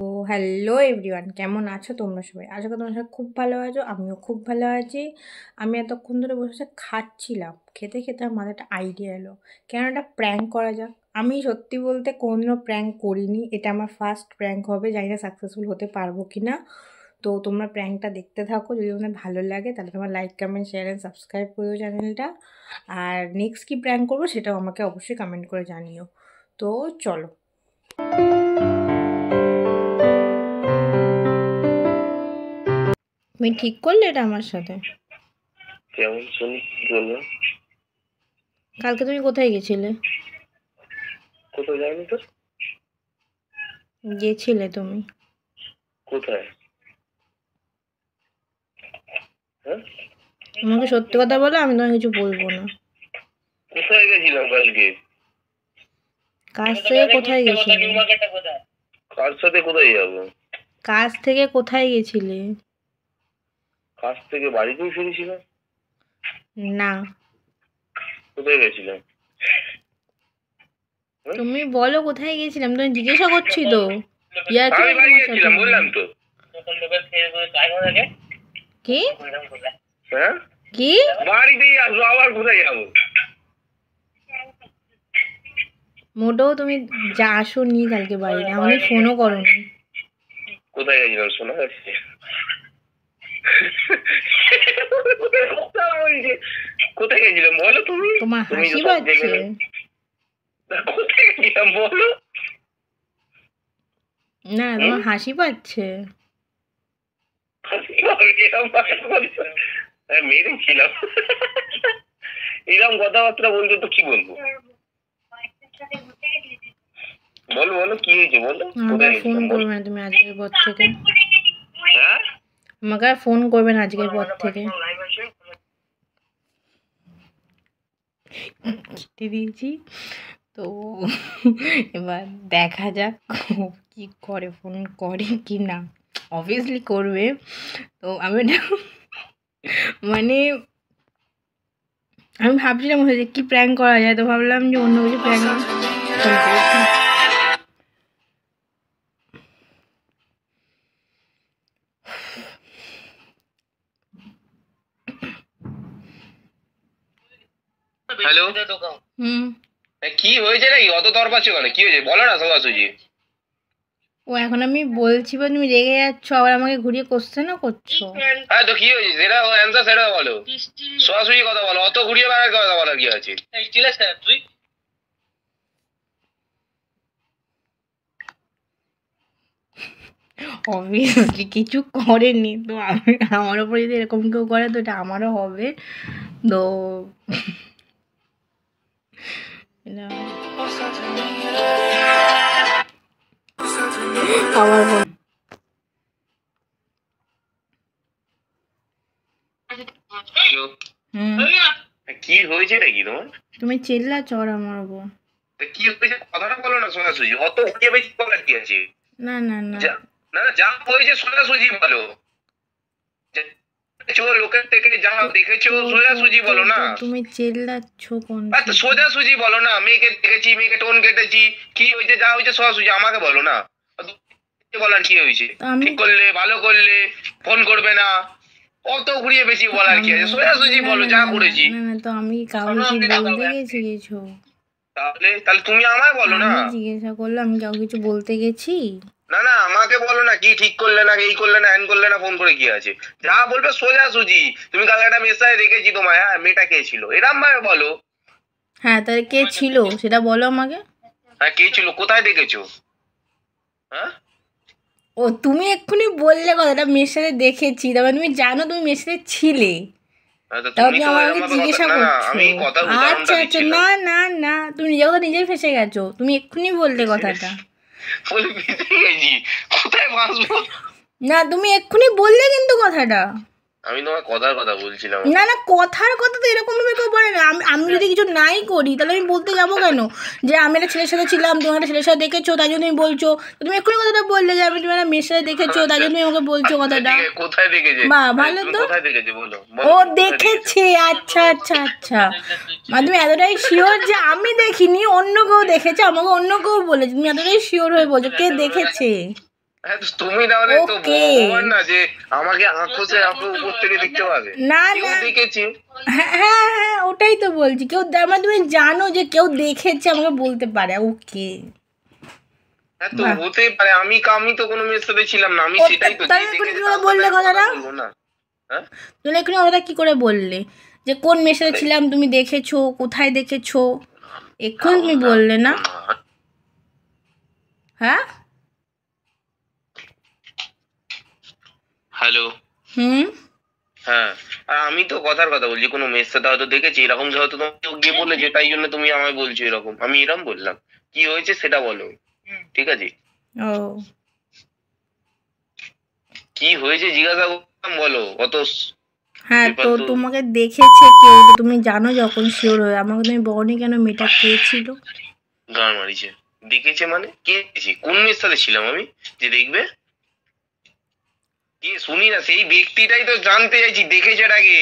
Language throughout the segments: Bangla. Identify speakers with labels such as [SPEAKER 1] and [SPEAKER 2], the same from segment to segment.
[SPEAKER 1] তো হ্যালো এভরিওয়ান, কেমন আছো তোমরা সবাই? আশা করি তোমরা সবাই খুব ভালো আছো। আমিও খুব ভালো আছি। আমি এতক্ষণ ধরে বসে খাচ্ছিলাম, খেতে খেতে আমার মাথায় একটা আইডিয়া এলো, কেন একটা প্র্যাঙ্ক করা যাক। আমি সত্যি বলতে কোনো প্র্যাঙ্ক করিনি, এটা আমার ফার্স্ট প্র্যাঙ্ক হবে। জানি না সাকসেসফুল হতে পারবো কি না। তো তোমরা প্র্যাঙ্কটা দেখতে থাকো, যদি তোমাদের ভালো লাগে তাহলে তোমার like comment share and subscribe করো চ্যানেলটা। আর নেক্সট কী প্র্যাঙ্ক করবো সেটাও আমাকে অবশ্যই কমেন্ট করে জানিও। তো চলো। তুমি ঠিক করলে এটা আমার সাথে?
[SPEAKER 2] কেমন শুনি বলবো।
[SPEAKER 1] কালকে তুমি কোথায় গেছিলে?
[SPEAKER 2] কোথায় যাইনি তো।
[SPEAKER 1] গেছিলে তুমি
[SPEAKER 2] কোথায়? হ্যাঁ,
[SPEAKER 1] আমাকে সত্যি কথা বলো, আমি তোমাকে কিছু বলবো না।
[SPEAKER 2] কোথায় গেছিলাম কালকে?
[SPEAKER 1] কাজ থেকে কোথায় গেছিলে?
[SPEAKER 2] কার সাথে কোথায় যাবো?
[SPEAKER 1] কাজ থেকে কোথায় গেছিলে?
[SPEAKER 2] কাজ থেকে বাড়িতেই ফিরেছিলাম।
[SPEAKER 1] না,
[SPEAKER 2] কোথায় গেছিলাম?
[SPEAKER 1] তুমি বলো কোথায় গেছিলাম, তুমি জিজ্ঞাসা করছি তো।
[SPEAKER 2] আমি বাড়ি গেছিলাম বললাম তো।
[SPEAKER 1] কি
[SPEAKER 2] হ্যাঁ,
[SPEAKER 1] কি
[SPEAKER 2] বাড়িতেই আসবো, আবার কোথায় যাবো?
[SPEAKER 1] মোটেও তুমি যা আসোনি কালকে বাড়িতে, আমাকে ফোনও করোনি।
[SPEAKER 2] কোথায় গেছিলাম শোনা যাচ্ছে? কোথায় গেছিলাম বলো তুমি?
[SPEAKER 1] তোমার
[SPEAKER 2] তুমি
[SPEAKER 1] হাসি
[SPEAKER 2] তো সব
[SPEAKER 1] পাচ্ছে?
[SPEAKER 2] দেখলে। কোথায় গেছিলাম বলো?
[SPEAKER 1] না, তোমার হাসি পাচ্ছে।
[SPEAKER 2] মেরেছিলাম। এরকম কথাবার্তা বলছো তো কি বলবো? বলো বলো কি হয়েছে বলো।
[SPEAKER 1] আমাকে আর ফোন করবে না তুমি আজকের পর থেকে।
[SPEAKER 2] হ্যাঁ,
[SPEAKER 1] আমাকে আর ফোন করবে না আজকের পর থেকে। কেটে দিয়েছি তো। এবার দেখা যাক কি করে, ফোন করে কি না। অবভিয়াসলি করবে। তো আমি মানে আমি ভাবছিলাম যে কি প্র্যাঙ্ক করা যায়, তো ভাবলাম যে অন্য কিছু প্র্যাঙ্ক।
[SPEAKER 2] হ্যালো। কি হয়েছে নাকি অত তরপাচ্ছ কেন? কি হয়েছে বলো না সোজাসুজি।
[SPEAKER 1] ও এখন আমি বলছি বা তুমি রেগে যাচ্ছ, আবার আমাকে ঘুরিয়ে কোশ্চেনও করছো।
[SPEAKER 2] হ্যাঁ তো কি হয়েছে সেটা অ্যান্সার, সেটা বলো। সোজাসুজি কথা বলো, অত ঘুরিয়ে বেড়ার কথা বলার কি আছে? তুই
[SPEAKER 1] অবভিয়াসলি কিছু করেনি তো, আমি আমার ওপর যদি এরকম কেউ করে তো এটা আমারও হবে। তো আমার
[SPEAKER 2] কি হয়েছে নাকি তোমার?
[SPEAKER 1] তুমি চিল্লাচ্ছ আমার ওপর।
[SPEAKER 2] কি হয়েছে কথাটা বলো না সোজাসুজি, অত উঠিয়ে বেশি বলার কি আছে?
[SPEAKER 1] না না না
[SPEAKER 2] না না, যা হয়েছে সোজাসুজি বলো। লোকের থেকে যা দেখেছো সোজাসুজি বলো না।
[SPEAKER 1] তুমি চিল্লাচ্ছ কোন?
[SPEAKER 2] সোজাসুজি বলো না। মেয়েকে দেখেছি, মেয়েকে টোন কেটেছি, কি হয়েছে যা হয়েছে সোজাসুজি আমাকে বলো না। বলার কি হয়েছে? ঠিক করলে ভালো করলে ফোন করবে না, অত ঘুরিয়ে বেশি বলার কি আছে? সোজাসুজি বলো যা করেছি।
[SPEAKER 1] না না, তো আমি কাউকে কি বলতে গেছি কিছু?
[SPEAKER 2] তাহলে তাহলে তুমি আমায় বলো না।
[SPEAKER 1] আমি জিজ্ঞাসা করলে আমি কাউকে কিছু বলতে গেছি?
[SPEAKER 2] না না, আমাকে বলো না কি ঠিক করলে না, এই করলে না, হ্যান করলে না, ফোন করে কি আছে? যা বলবে সোজাসুজি। তুমি কালকে একটা মেসেজ দেখেছি তোমায়, হ্যাঁ মেয়েটা কে ছিল এরম ভাবে বলো।
[SPEAKER 1] হ্যাঁ, তাহলে কে ছিল সেটা বলো আমাকে।
[SPEAKER 2] হ্যাঁ কে ছিল, কোথায় দেখেছো? হ্যাঁ,
[SPEAKER 1] ও তুমি এক্ষুনি বললে কথাটা, মেয়ের সাথে দেখেছি, তারপর তুমি জানো তুমি মেয়ের সাথে ছিলে, তাও তুমি আমাকে জিজ্ঞাসা করছো। আচ্ছা আচ্ছা, না না না, তুমি নিজের কথা নিজেই ফেসে গেছো, তুমি এক্ষুনি বললে কথাটা।
[SPEAKER 2] কোথায় বাঁচবো?
[SPEAKER 1] না, তুমি এক্ষুনি বললে কিন্তু কথাটা।
[SPEAKER 2] আমি তোমার কথার কথা বলছিলাম।
[SPEAKER 1] না না, কথার কথা তো এরকম ভাবে কেউ বলে না। আমি যদি কিছু নাই করি তাহলে আমি বলতে যাবো কেন যে আমি একটা ছেলের সাথে ছিলাম, তুমি একটা ছেলের সাথে দেখেছো তাই জন্য তুমি বলছো। তুমি এক্ষুনি কথাটা বললে যে আমি তুমি একটা মেয়ের সাথে দেখেছো তাই জন্য তুমি আমাকে বলছো কথাটা।
[SPEAKER 2] কোথায় দেখেছে?
[SPEAKER 1] বাহ, ভালো তো।
[SPEAKER 2] কোথায় দেখেছে বলো।
[SPEAKER 1] ও দেখেছে, আচ্ছা আচ্ছা আচ্ছা। মানে তুমি এতটাই শিওর যে আমি দেখিনি, অন্য কেউ দেখেছে, আমাকে অন্য কেউ বলেছে, তুমি এতটাই শিওর হয়ে বলছো কে দেখেছে?
[SPEAKER 2] হ্যাঁ, তো তুমি না হলে তো
[SPEAKER 1] ওকে
[SPEAKER 2] ভগবান না যে আমাকে আঁকোসে আঁকো উপর থেকে দেখতে পাবে।
[SPEAKER 1] না
[SPEAKER 2] কেউ
[SPEAKER 1] না
[SPEAKER 2] দেখেছে।
[SPEAKER 1] হ্যাঁ হ্যাঁ হ্যাঁ ওটাই তো বলছি কেউ মানে তুমি জানো যে কেউ দেখেছে আমাকে বলতে পারে ওকে
[SPEAKER 2] হ্যাঁ, তো
[SPEAKER 1] বাহ
[SPEAKER 2] হতে পারে। আমি তো কোনো মেয়ের সাথে ছিলাম না। আমি
[SPEAKER 1] ও
[SPEAKER 2] সেটাই তো, যে
[SPEAKER 1] তাহলে এক্ষুনি
[SPEAKER 2] দেখেছে
[SPEAKER 1] কি
[SPEAKER 2] তার
[SPEAKER 1] করে
[SPEAKER 2] সাথে
[SPEAKER 1] বললে
[SPEAKER 2] আমি কথা
[SPEAKER 1] কথাটা
[SPEAKER 2] বলবো না। হ্যাঁ,
[SPEAKER 1] তুমি এক্ষুনি কথাটা কি করে বললে যে কোন মেয়ের সাথে
[SPEAKER 2] আরে
[SPEAKER 1] ছিলাম তুমি দেখেছো কোথায় দেখেছো এক্ষুনি
[SPEAKER 2] নাম
[SPEAKER 1] তুমি
[SPEAKER 2] নাম
[SPEAKER 1] বললে না
[SPEAKER 2] বলো না।
[SPEAKER 1] হ্যাঁ
[SPEAKER 2] হ্যালো।
[SPEAKER 1] হুম
[SPEAKER 2] হ্যাঁ, আর আমি তো কথার কথা বলছি, কোনো মেয়ের সাথে হয়তো দেখেছি এরকম, যে হয়তো তোমাকে কেউ গিয়ে বলেছে তাই জন্য তুমি আমায় বলছো এরকম। আমি এরকম বললাম, কি হয়েছে সেটা বলো। ঠিক আছে,
[SPEAKER 1] ও
[SPEAKER 2] কি হয়েছে জিজ্ঞাসা করলাম, বলো। অত
[SPEAKER 1] হ্যাঁ
[SPEAKER 2] ব্যাপার
[SPEAKER 1] তো
[SPEAKER 2] তো।
[SPEAKER 1] তোমাকে দেখেছে কেউ তো তুমি জানো যখন শিওর হয়ে আমাকে তুমি বলনি কেন মেয়েটা কে ছিল
[SPEAKER 2] গান মারিছে, দেখেছে মানে কে দেখেছে? কোন মেয়ের সাথে ছিলাম আমি যে দেখবে? কে শুনি না, সেই ব্যক্তিটাই তো জানতে চাইছি, দেখেছে আগে।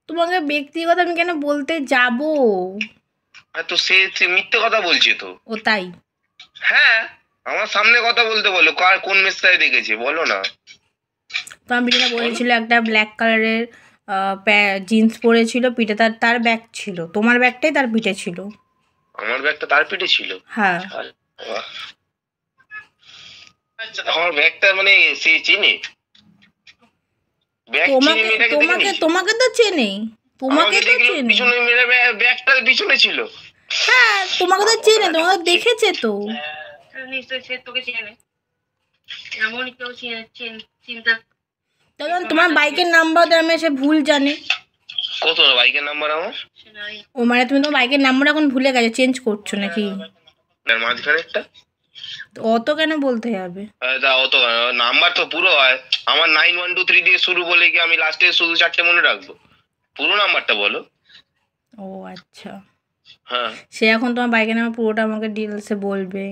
[SPEAKER 1] তোমাকে ব্যক্তিগত আমি কেন বলতে যাব
[SPEAKER 2] হ্যাঁ, তো সে মিথ্যে কথা বলছে তো।
[SPEAKER 1] ও তাই
[SPEAKER 2] হ্যাঁ, আমার সামনে কথা বলতে বলো, কার কোন মেয়ের সাথে দেখেছে বলো না।
[SPEAKER 1] তোমার পিছনে
[SPEAKER 2] বলো।
[SPEAKER 1] বলেছিল একটা ব্ল্যাক কালারের জিন্স পরেছিল পিঠে তার তার ব্যাগ ছিল তোমার ব্যাগটাই তার পিঠে ছিল
[SPEAKER 2] আমার ব্যাগটা তার পিঠে ছিল?
[SPEAKER 1] হ্যাঁ
[SPEAKER 2] বাহ। আচ্ছা, আমার ব্যাগটা মানে সে চেনে? ব্যাগ চিনে
[SPEAKER 1] তোমাকে
[SPEAKER 2] মেয়েটাকে দেখে
[SPEAKER 1] তোমাকে
[SPEAKER 2] নিয়েছে?
[SPEAKER 1] তোমাকে তো চেনে তোমাকে
[SPEAKER 2] আমাকে
[SPEAKER 1] তো
[SPEAKER 2] দেখলো
[SPEAKER 1] চেনে
[SPEAKER 2] পিছনে, মেরে ব্যাগটার পিছনে ছিল।
[SPEAKER 1] হ্যাঁ তোমাকে তো চেনে তোমাকে দেখেছে তো
[SPEAKER 3] নিশ্চয়ই সে তোকে চেনে, এমন কেউ চিন্তা
[SPEAKER 1] তখন তোমার বাইকের নাম্বার তো আমি সে ভুল জানে
[SPEAKER 2] কত বাইকের নাম্বার আমার?
[SPEAKER 1] ও মানে তুমি তোমার বাইকের নাম্বার এখন ভুলে গেছো চেঞ্জ করছো নাকি
[SPEAKER 2] আর মাঝখানে একটা
[SPEAKER 1] তো অত কেন বলতে হবে
[SPEAKER 2] তা অত নাম্বার তো পুরো হয় আমার 9123 দিয়ে শুরু, বলে কি আমি লাস্টে শুধু 4টে মনে রাখবো? পুরো নাম্বারটা বলো।
[SPEAKER 1] ও আচ্ছা
[SPEAKER 2] হ্যাঁ,
[SPEAKER 1] সে এখন তোমার বাইকের নাম্বার পুরোটা আমাকে ডিটেলসে বলবে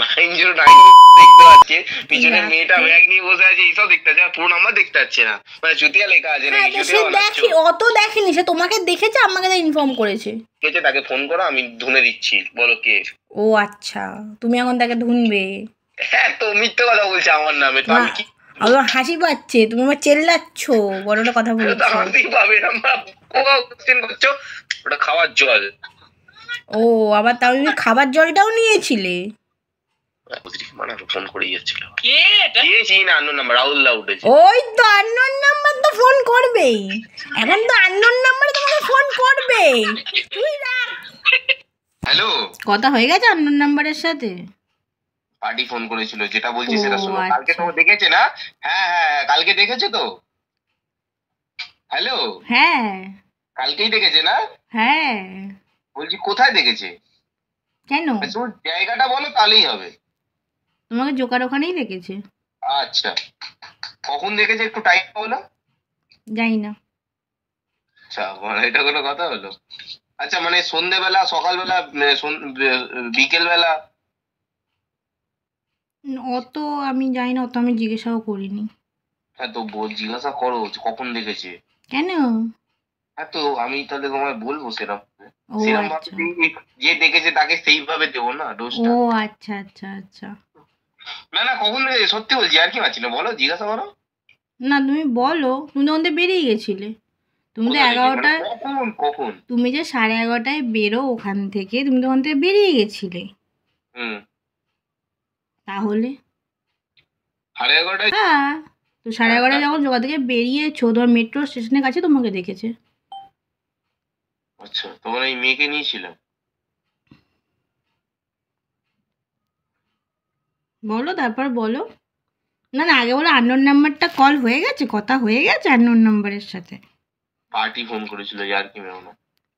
[SPEAKER 2] 909 দেখতে পাচ্ছে, পিছনে মেয়েটা
[SPEAKER 1] রাখতে।
[SPEAKER 2] ব্যাগ নিয়ে বসে আছে, এইসব দেখতে পাচ্ছে, আর পুরো নাম্বার দেখতে পাচ্ছে না। মানে চুতিয়া লেখা আছে
[SPEAKER 1] হ্যাঁ
[SPEAKER 2] নাকি?
[SPEAKER 1] তো সে
[SPEAKER 2] চুতিয়া বানাচ্ছ?
[SPEAKER 1] দেখি অত দেখেনি সে তোমাকে দেখেছে আমাকে ইনফর্ম করেছে
[SPEAKER 2] ঠিক আছে, তাকে ফোন করো, আমি ধুনে দিচ্ছি, বলো কে।
[SPEAKER 1] ও আচ্ছা তুমি এখন তাকে ধুনবে
[SPEAKER 2] হ্যাঁ, তো মিথ্যে কথা বলছে আমার নামে, তো আমি কি?
[SPEAKER 1] আমার হাসি পাচ্ছে তুমি আমার চেল্লাচ্ছ বড় একটা কথা
[SPEAKER 2] তো
[SPEAKER 1] বলছো
[SPEAKER 2] হাসি পাবে না, কোশ্চেন করছো। ওটা খাওয়ার জল।
[SPEAKER 1] ও আবার তাও তুমি খাবার জলটাও নিয়েছিলে
[SPEAKER 2] মানে ফোন করেই যাচ্ছিল। কে চিনি না, আননোন নাম্বার, রাহুল দা উঠেছে।
[SPEAKER 1] ওই তো আননোন নাম্বার তো ফোন করবেই এখন তো আননোন নাম্বার তোমাকে ফোন করবে তুই রাখ
[SPEAKER 2] হ্যালো,
[SPEAKER 1] কথা হয়ে গেছে আননোন নাম্বারের সাথে
[SPEAKER 2] পার্টি ফোন করেছিল, যেটা বলছি
[SPEAKER 1] ও
[SPEAKER 2] সেটা শোনো। কালকে
[SPEAKER 1] আচ্ছা
[SPEAKER 2] তো দেখেছে না? হ্যাঁ হ্যাঁ হ্যাঁ, কালকে দেখেছে তো। হ্যালো,
[SPEAKER 1] হ্যাঁ
[SPEAKER 2] কালকেই দেখেছে না?
[SPEAKER 1] হ্যাঁ
[SPEAKER 2] বলছি কোথায় দেখেছে?
[SPEAKER 1] কেন
[SPEAKER 2] তুমি জায়গাটা বলো তাহলেই হবে।
[SPEAKER 1] তোমাকে জোকার ওখানেই দেখেছে
[SPEAKER 2] আচ্ছা, কখন দেখেছে একটু টাইম বলো।
[SPEAKER 1] জানি না
[SPEAKER 2] আচ্ছা, মানে এটা কোনো কথা হলো? আচ্ছা, মানে সন্ধ্যেবেলা, সকালবেলা, বিকেলবেলা?
[SPEAKER 1] অত আমি জানি না অত আমি জিজ্ঞাসাও করিনি
[SPEAKER 2] হ্যাঁ, তো জিজ্ঞাসা করো যে কখন দেখেছে।
[SPEAKER 1] কেন
[SPEAKER 2] হ্যাঁ, তো আমি তাহলে তোমায় বলবো সেরকম
[SPEAKER 1] ও
[SPEAKER 2] সেরকম ভাবে
[SPEAKER 1] আচ্ছা
[SPEAKER 2] যে দেখেছে তাকে সেইভাবে দেবো না
[SPEAKER 1] ও
[SPEAKER 2] ডোজটা।
[SPEAKER 1] আচ্ছা আচ্ছা আচ্ছা
[SPEAKER 2] না না, কখন দেখেছে সত্যি বলছি, আর কি মারছি না, বলো, জিজ্ঞাসা করো।
[SPEAKER 1] না তুমি বলো তুমি তখন তো বেরিয়ে গেছিলে তুমি তো
[SPEAKER 2] কোথায় দেখেছে? মানে
[SPEAKER 1] 11টায়
[SPEAKER 2] কখন কখন?
[SPEAKER 1] তুমি যে 11:30টায় বেরো ওখান থেকে তুমি তো ওখান থেকে বেরিয়ে গেছিলে
[SPEAKER 2] হুম,
[SPEAKER 1] তাহলে
[SPEAKER 2] 11:30টায়?
[SPEAKER 1] হ্যাঁ তো 11:30টায় যখন জোগা থেকে বেরিয়েছো তোমার মেট্রো স্টেশনের কাছে তোমাকে দেখেছে
[SPEAKER 2] আচ্ছা, তোমার এই মেয়েকে নিয়েছিলাম।
[SPEAKER 1] বলো তারপর বলো না না আগে বলো আননোন নাম্বারটা কল হয়ে গেছে কথা হয়ে গেছে আননোন নাম্বারের সাথে
[SPEAKER 2] পার্টি ফোন করেছিল, আর কি মেও না।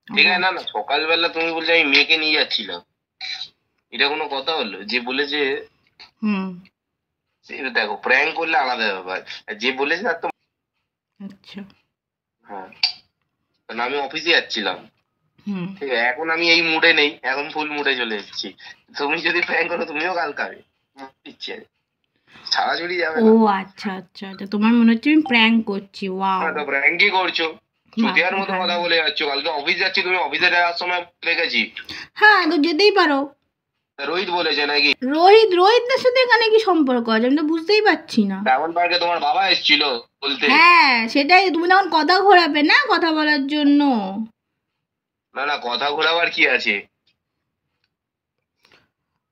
[SPEAKER 2] ঠিক আছে, না না, সকালবেলা তুমি বলছো আমি মেয়েকে নিয়ে যাচ্ছিলাম, এটা কোনো কথা হলো? যে বলেছে,
[SPEAKER 1] হুম
[SPEAKER 2] দেখো প্র্যাঙ্ক করলে আলাদা ব্যাপার, আর যে বলেছে তার তো।
[SPEAKER 1] আচ্ছা
[SPEAKER 2] হ্যাঁ, কারণ আমি অফিসে যাচ্ছিলাম।
[SPEAKER 1] হুম
[SPEAKER 2] ঠিক আছে, এখন আমি এই মুডে নেই, এখন ফুল মুডে চলে এসেছি। তুমি যদি প্র্যাঙ্ক করো তুমিও কাল খাবে, ইচ্ছে ছাড়াছড়ি যাবে
[SPEAKER 1] ও
[SPEAKER 2] না।
[SPEAKER 1] আচ্ছা আচ্ছা আচ্ছা তোমার মনে হচ্ছে আমি প্র্যাঙ্ক করছি ওয়াও
[SPEAKER 2] হ্যাঁ, তো প্র্যাঙ্কই করছো, চুতিয়ার মতো কথা বলে যাচ্ছ। কালকে অফিস যাচ্ছি, তুমি অফিসে যাওয়ার সময় দেখেছি।
[SPEAKER 1] হ্যাঁ তো যেতেই পারো
[SPEAKER 2] রোহিত বলেছে নাকি?
[SPEAKER 1] রোহিতদের সাথে এখানে কি সম্পর্ক আছে আমি তো বুঝতেই পারছি না।
[SPEAKER 2] ডায়মন্ড পার্কে তোমার বাবা এসেছিল বলতে।
[SPEAKER 1] হ্যাঁ সেটাই, তুমি তখন কথা ঘোরাবে না কথা বলার জন্য।
[SPEAKER 2] না না, কথা ঘোরাবার কি আছে?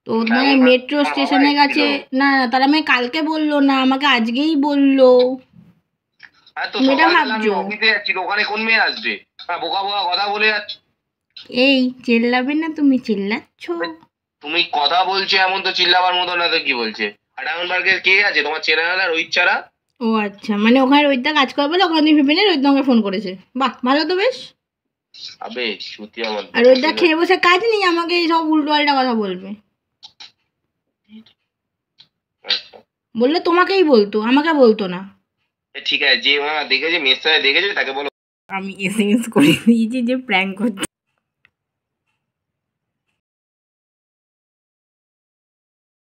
[SPEAKER 1] তো মানে মেট্রো স্টেশনের কাছে না, তারা আমায় কালকে বললো না, আমাকে আজকেই বললো।
[SPEAKER 2] হ্যাঁ তো
[SPEAKER 1] তুমি এটা
[SPEAKER 2] সকালবেলা আমি
[SPEAKER 1] ভাবছো?
[SPEAKER 2] অফিসে যাচ্ছি, ওখানে কোন মেয়ে আসবে? হ্যাঁ, বোকা বোকা কথা বলে যাচ্ছি।
[SPEAKER 1] এই চেল্লাবে না, তুমি চিল্লাচ্ছ।
[SPEAKER 2] তুমি কথা বলছো এমন, তো চিল্লাবার মতো না তো কি বলছে? আর ডায়মন্ড পার্কে কে আছে তোমার চেনা জানা রোহিত ছাড়া?
[SPEAKER 1] ও আচ্ছা, মানে ওখানে রোহিতদা কাজ করে বলে ওখানে তুমি ভেবে নিয়ে রোহিতদা আমাকে ফোন করেছে। বাহ, ভালো তো বেশ।
[SPEAKER 2] আবে সত্যি আমার
[SPEAKER 1] আর রোহিতদা খেয়ে বসে কাজ নেই, আমাকে এই সব উল্টো পাল্টা কথা বলবে।
[SPEAKER 2] আচ্ছা।
[SPEAKER 1] বললে তোমাকেই বলতো, আমাকে বলতো না।
[SPEAKER 2] ঠিক আছে, যে দেখেছে মেয়ের সাথে দেখেছে তাকে বলো।
[SPEAKER 1] আমি এসএমএস করে দিয়েছি যে প্র্যাঙ্ক করতে।